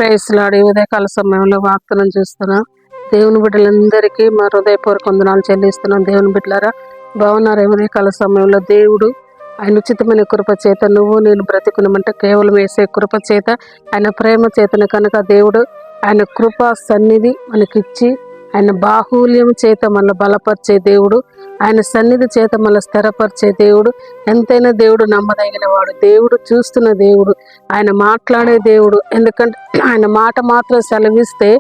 Praise lord. ఈ ఉదయకాల సమయంలో వార్తలను చూస్తున్నాం. దేవుని బిడ్డలందరికీ మా హృదయపూర్వక వందనాలు చెల్లిస్తున్నాం. దేవుని బిడ్డలారా బాగున్నారు. ఈ ఉదయకాల సమయంలో దేవుడు ఆయన ఉచితమైన కృప చేత నువ్వు నేను బ్రతికునమంటే కేవలం వేసే కృప చేత, ఆయన ప్రేమ చేతను కనుక దేవుడు ఆయన కృప సన్నిధి మనకిచ్చి, ఆయన బాహుల్యం చేత మన బలపరిచే దేవుడు, ఆయన సన్నిధి చేత మన స్థిరపరిచే దేవుడు, ఎంతైనా దేవుడు నమ్మదగిన వాడు, దేవుడు చూస్తున్న దేవుడు, ఆయన మాట్లాడే దేవుడు. ఎందుకంటే ఆయన మాట మాత్రం సెలవిస్తే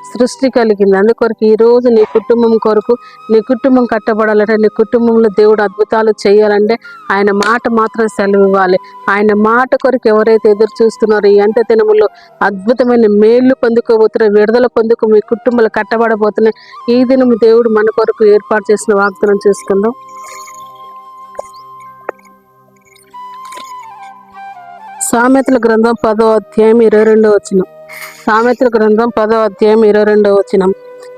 సృష్టి కలిగింది. అందుకొరకు ఈరోజు నీ కుటుంబం కొరకు, నీ కుటుంబం కట్టబడాలంటే, నీ కుటుంబంలో దేవుడు అద్భుతాలు చేయాలంటే ఆయన మాట మాత్రం సెలవు ఇవ్వాలి. ఆయన మాట కొరకు ఎవరైతే ఎదురు చూస్తున్నారో, ఈ అంత్య దినములో అద్భుతమైన మేళ్లు పొందుకోబోతున్నారు, విడుదల పొందుకు మీ కుటుంబాలు కట్టబడబోతున్నాయి. ఈ దినము దేవుడు మన కొరకు ఏర్పాటు చేసిన వాగ్దానం చేసుకుందాం. సామెతల గ్రంథం 10వ అధ్యాయం 22వ వచనం. సామెతల గ్రంథం 10వ అధ్యాయం 22వ వచనం.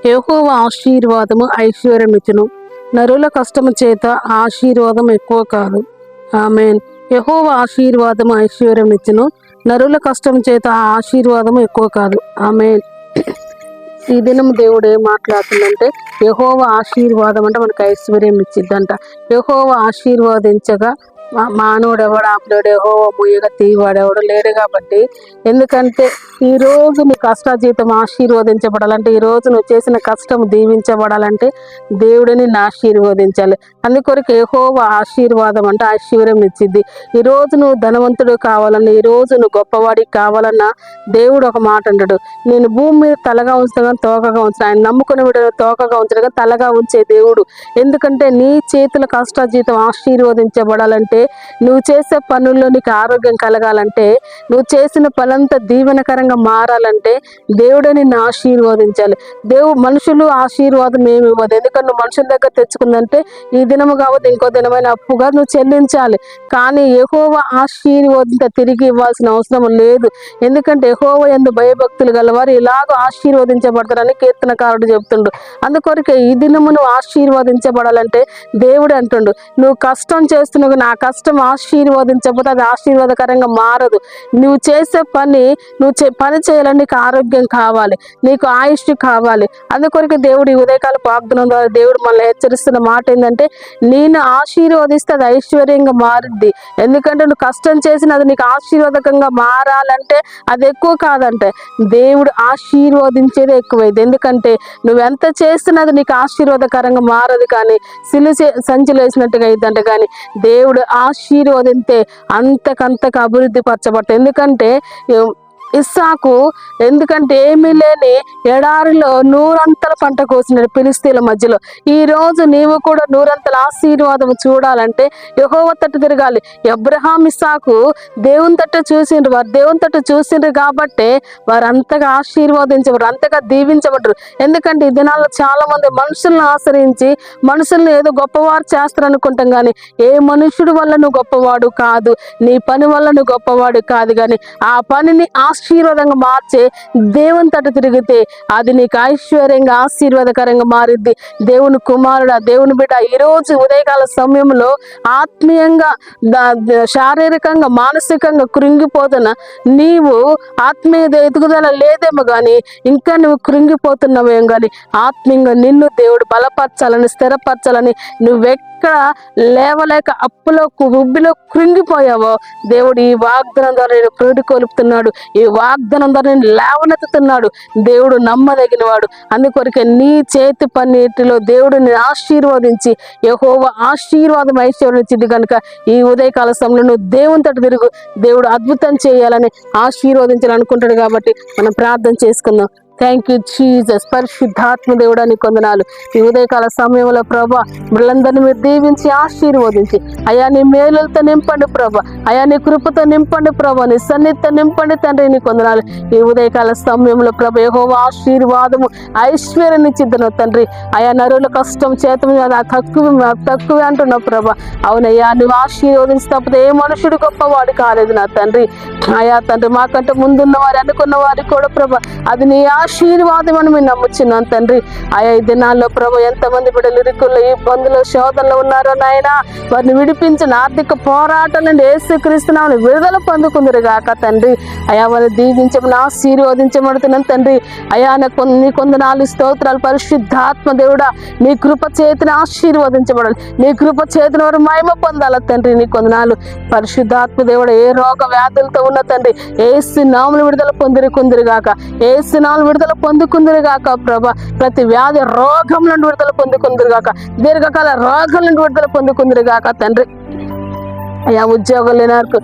యెహోవా ఆశీర్వాదము ఐశ్వర్యం ఇచ్చును, నరుల కష్టము చేత ఆశీర్వాదం ఎక్కువ కాదు. ఆమేన్. యెహోవా ఆశీర్వాదము ఐశ్వర్యం ఇచ్చును, నరుల కష్టం చేత ఆశీర్వాదం ఎక్కువ కాదు. ఆమేన్. ఈ దినం దేవుడు ఏం మాట్లాడుతుందంటే, యెహోవా ఆశీర్వాదం అంటే మనకు ఐశ్వర్యం ఇచ్చిద్దంట. యెహోవా ఆశీర్వాదించగా మానవుడు ఎవడు ఆపలేడు, యెహోవా ముయ్యగా తీవాడెవడు లేడు. కాబట్టి ఎందుకంటే ఈరోజు నీ కష్టాజీతం ఆశీర్వదించబడాలంటే, ఈరోజు నువ్వు చేసిన కష్టం దీవించబడాలంటే దేవుడిని ఆశీర్వదించాలి. అందుకొరకు యెహోవా ఆశీర్వాదం అంటే ఐశ్వర్యం ఇచ్చిద్ది. ఈరోజు నువ్వు ధనవంతుడు కావాలన్నా, ఈరోజు నువ్వు గొప్పవాడికి కావాలన్నా దేవుడు ఒక మాట అంటాడు, నేను భూమి మీద తలగా ఉంచుతా కానీ తోకగా ఉంచుతా. ఆయన నమ్ముకుని వీడు తోకగా ఉంచడు కానీ తలగా ఉంచే దేవుడు. ఎందుకంటే నీ చేతుల కష్టాజీతం ఆశీర్వదించబడాలంటే, నువ్వు చేసే పనుల్లో నీకు ఆరోగ్యం కలగాలంటే, నువ్వు చేసిన పనంతా దీవెనకరంగా మారాలంటే దేవుడే నిన్ను ఆశీర్వదించాలి. మనుషులు ఆశీర్వాదం ఏమి ఇవ్వదు. ఎందుకంటే నువ్వు మనుషుల దగ్గర తెచ్చుకుందంటే ఈ దినము కాబట్టి ఇంకో దినమైన అప్పుగా నువ్వు చెల్లించాలి. కానీ యెహోవా ఆశీర్వాదంతో తిరిగి ఇవ్వాల్సిన అవసరం లేదు. ఎందుకంటే యెహోవా యందు భయభక్తులు గలవారు ఇలాగ ఆశీర్వదించబడతారని కీర్తనకారుడు చెప్తుండు. అందుకొరకే ఈ దినము నువ్వు ఆశీర్వదించబడాలంటే దేవుడు అంటుండు, నువ్వు కష్టం చేస్తున్నావు, నా కష్టం ఆశీర్వదించకపోతే అది ఆశీర్వాదకరంగా మారదు. నువ్వు చేసే పని పని చేయాలని నీకు ఆరోగ్యం కావాలి, నీకు ఆయుష్ కావాలి. అందుకొరకు దేవుడు ఈ ఉదయకాల వాగ్దానం ద్వారా దేవుడు మనల్ని హెచ్చరిస్తున్న మాట ఏంటంటే, నేను ఆశీర్వదిస్తే అది ఐశ్వర్యంగా మారుద్ది. ఎందుకంటే నువ్వు కష్టం చేసిన అది నీకు ఆశీర్వాదకంగా మారాలంటే అది ఎక్కువ కాదంటే దేవుడు ఆశీర్వదించేది ఎక్కువైంది. ఎందుకంటే నువ్వెంత చేస్తున్నది నీకు ఆశీర్వాదకరంగా మారదు, కానీ సంచులు వేసినట్టుగా అయిద్దంటే. కానీ దేవుడు ఆశీర్వదింతే అంతకంతకు అభివృద్ధి పరచబడతాయి. ఎందుకంటే ఇస్సాకు ఏమీ లేని ఎడారిలో నూరంతల పంట కోసినాడు ఫిలిస్తీన్ల మధ్యలో. ఈ రోజు నీవు కూడా నూరంతల ఆశీర్వాదం చూడాలంటే యెహోవా తట్టు తిరగాలి. అబ్రహాం ఇస్సాకు దేవుని తట్టు చూసిండ్రు, వారు దేవుని తట్టు చూసిండ్రు కాబట్టి వారు అంతగా ఆశీర్వదించబడరు, అంతగా దీవించబడరు. ఎందుకంటే ఈ దినాల్లో చాలా మంది మనుషులను ఆశ్రయించి మనుషులను ఏదో గొప్పవారు చేస్తారు అనుకుంటాం, కానీ ఏ మనుషుడు వల్ల నువ్వు గొప్పవాడు కాదు, నీ పని వల్ల నువ్వు గొప్పవాడు కాదు. కానీ ఆ పనిని ఆశీర్వాదంగా మార్చే దేవుని తట్టు తిరిగితే అది నీకు ఐశ్వర్యంగా ఆశీర్వాదకరంగా మారిద్ది. దేవుని కుమారుడు, దేవుని బిడ్డ, ఈరోజు ఉదయకాల సమయంలో ఆత్మీయంగా శారీరకంగా మానసికంగా కృంగిపోతున్న నీవు, ఆత్మీయ ఎదుగుదల లేదేమో కానీ ఇంకా నువ్వు కృంగిపోతున్నావేం, కానీ ఆత్మీయంగా నిన్ను దేవుడు బలపరచాలని స్థిరపరచాలని, నువ్వెక్కడ లేవలేక అప్పులో ఉబ్బిలో కృంగిపోయావో దేవుడు ఈ వాగ్దానం ద్వారా నేను ప్రేడి కొలుపుతున్నాడు, ఈ వాగ్దానం ద్వారా నేను లేవనెత్తుతున్నాడు. దేవుడు నమ్మదగిన వాడు. అందుకొరకే నీ చేతి పన్నిటిలో దేవుడు నేను ఆశీర్వదించి యెహోవా ఆశీర్వాదం ఐశ్వర్యం ఇచ్చింది కనుక ఈ ఉదయకాల సమయంలో నువ్వు దేవుని తట్టు తిరుగు. దేవుడు అద్భుతం చేయాలని ఆశీర్వదించాలని అనుకుంటాడు. కాబట్టి మనం ప్రార్థన చేసుకుందాం. Thank you Jesus. పరిశుద్ధాత్మ దేవుడా నీకు వందనాలు. ఈ ఉదయకాల సమయంలో ప్రభా వీళ్ళందరినీ మీరు దీవించి ఆశీర్వదించి అయా నీ మేలులతో నింపండి ప్రభా, అయా నీ కృపతో నింపండి ప్రభా, నీ సన్నిధితో నింపండి తండ్రి నీకు వందనాలు. ఈ ఉదయకాల సమయంలో ప్రభా యెహోవా ఆశీర్వాదము ఐశ్వర్యం ఇచ్చిద్దను తండ్రి. అయా నరుల కష్టం చేతం తక్కువే అంటున్నావు ప్రభా. అవునయ్యా నువ్వు ఆశీర్వదించి తప్పదు ఏ మనుషుడు గొప్పవాడు కాలేదు నా తండ్రి. అయా తండ్రి మాకంటే ముందున్న వారు అనుకున్న వారికి కూడా ప్రభా అది నీ ఆశీర్వాదం అని మేము నమ్ముచున్నాం తండ్రి. ఆయా ఈ దినాల్లో ప్రభు ఎంతమంది బిడ్డలు ఇరుకుల్లో ఇబ్బందులు శోధనలో ఉన్నారో నాయన, వారిని విడిపించిన ఆర్థిక పోరాటం నుండి యేసుక్రీస్తునామమున విడుదల పొందుకుందరు గాక తండ్రి. అయా వారిని దీవించమని ఆశీర్వదించబడుతున్నాను తండ్రి. అయా నీ కొందనాలు స్తోత్రాలు. పరిశుద్ధాత్మ దేవుడా, నీ కృప చేతిని ఆశీర్వదించబడాలి, నీ కృప చేతిని వారు మహిమ పొందాల తండ్రి. నీ కొందనాలు పరిశుద్ధాత్మ దేవుడా. ఏ రోగ వ్యాధులతో ఉన్న తండ్రి యేసు నామమున విడుదల కొందరు గాక, యేసు నామమున విడుదల పొందుకుందరు గాక ప్రభా. ప్రతి వ్యాధి రోగం నుండి విడుదల పొందుకుందరు గాక, దీర్ఘకాల రోగం నుండి విడుదల పొందుకుందరు గాక తండ్రి. అయా ఉద్యోగాలు లేనారు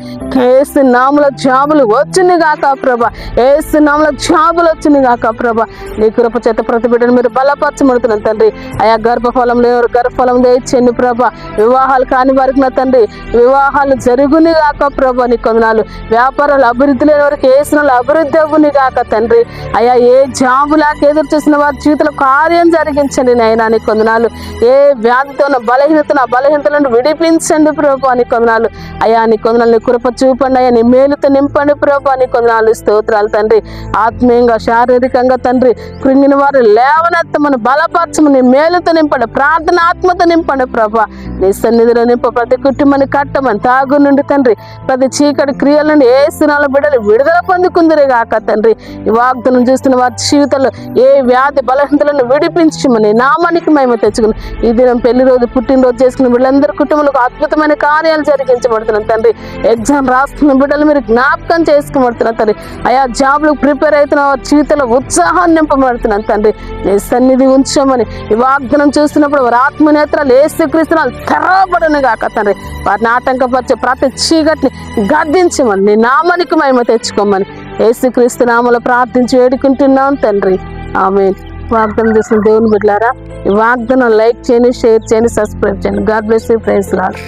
యేసు నామమున జాబులు వచ్చింది గాక ప్రభా, యేసు నామమున జాబులు వచ్చింది గాక ప్రభా. నీ కృప చేత ప్రతి బిడ్డను మీరు బలపరచబడుతున్నాను తండ్రి. అయా గర్భఫలం లేని గర్భఫలం తెచ్చండి ప్రభా. వివాహాలు కాని వారికి నా తండ్రి వివాహాలు జరుగుని గాక ప్రభా. నీ కొందనాలు వ్యాపారాలు అభివృద్ధి లేని వారికి యేసునామమున అభివృద్ధి అవ్వుని గాక తండ్రి. అయా ఏ జాబులాకి ఎదురు చూసిన వారి జీవితంలో కార్యం జరిగించండి నాయనా. నీ కొందనాలు ఏ వ్యాధితో బలహీనత నుండి విడిపించండి ప్రభా. నీ కొందనాలు అయా, నీ కొందనాలు నీ కృప చూపండి అయ్యా, నీ మేలుతో నింపండి ప్రభా. నీ కొందనాలు స్తోత్రాలు తండ్రి. ఆత్మీయంగా శారీరకంగా తండ్రి కృంగిన వారు లేవనెత్తమని బలపరచమని నీ మేలుతో నింపండి, ప్రార్థన ఆత్మతో నింపండి ప్రభా. నీ సన్నిధిలో నింప ప్రతి కుటుంబాన్ని కట్టమని తాగు నుండి తండ్రి ప్రతి చీకటి క్రియల నుండి యేసు నామమున బిడ్డలు విడుదల పొందుకుందరే గాక తండ్రి. ఈ వాగ్దానం చూస్తున్న వారి జీవితంలో ఏ వ్యాధి బలహీనతలను విడిపించమని నామానికి మహిమ తెచ్చుకుని ఈ దినం పెళ్లి రోజు పుట్టినరోజు చేసుకున్న బిడ్డలందరి కుటుంబంలో అద్భుతమైన కార్యాలు జరిగించబడుతున్నాను తండ్రి. ఎగ్జామ్ రాస్తున్న బిడ్డలు మీరు జ్ఞాపకం చేసుకోబడుతున్నారు తండ్రి. అయా జాబ్లు ప్రిపేర్ అవుతున్న వారి జీవితంలో ఉత్సాహం నింపబడుతున్నాను తండ్రి. నీ సన్నిధి ఉంచమని ఈ వాగ్దానం చూస్తున్నప్పుడు వారి ఆత్మనేత్రాలు యేసుక్రీస్తునామమున తెరవబడును గాక తండ్రి. వారిని ఆటంకపరిచే ప్రతి చీకటిని గద్దించమని నీ నామానికి మహిమ తెచ్చుకోమని యేసుక్రీస్తునామములో ప్రార్థించి వేడుకుంటున్నాం తండ్రి. ఆమేన్. వాగ్దానం చేసిన దేవుని బిడ్డలారా, ఈ వాగ్దానం లైక్ చేయండి, షేర్ చేయండి, సబ్స్క్రైబ్ చేయండి. God bless you. Praise lord.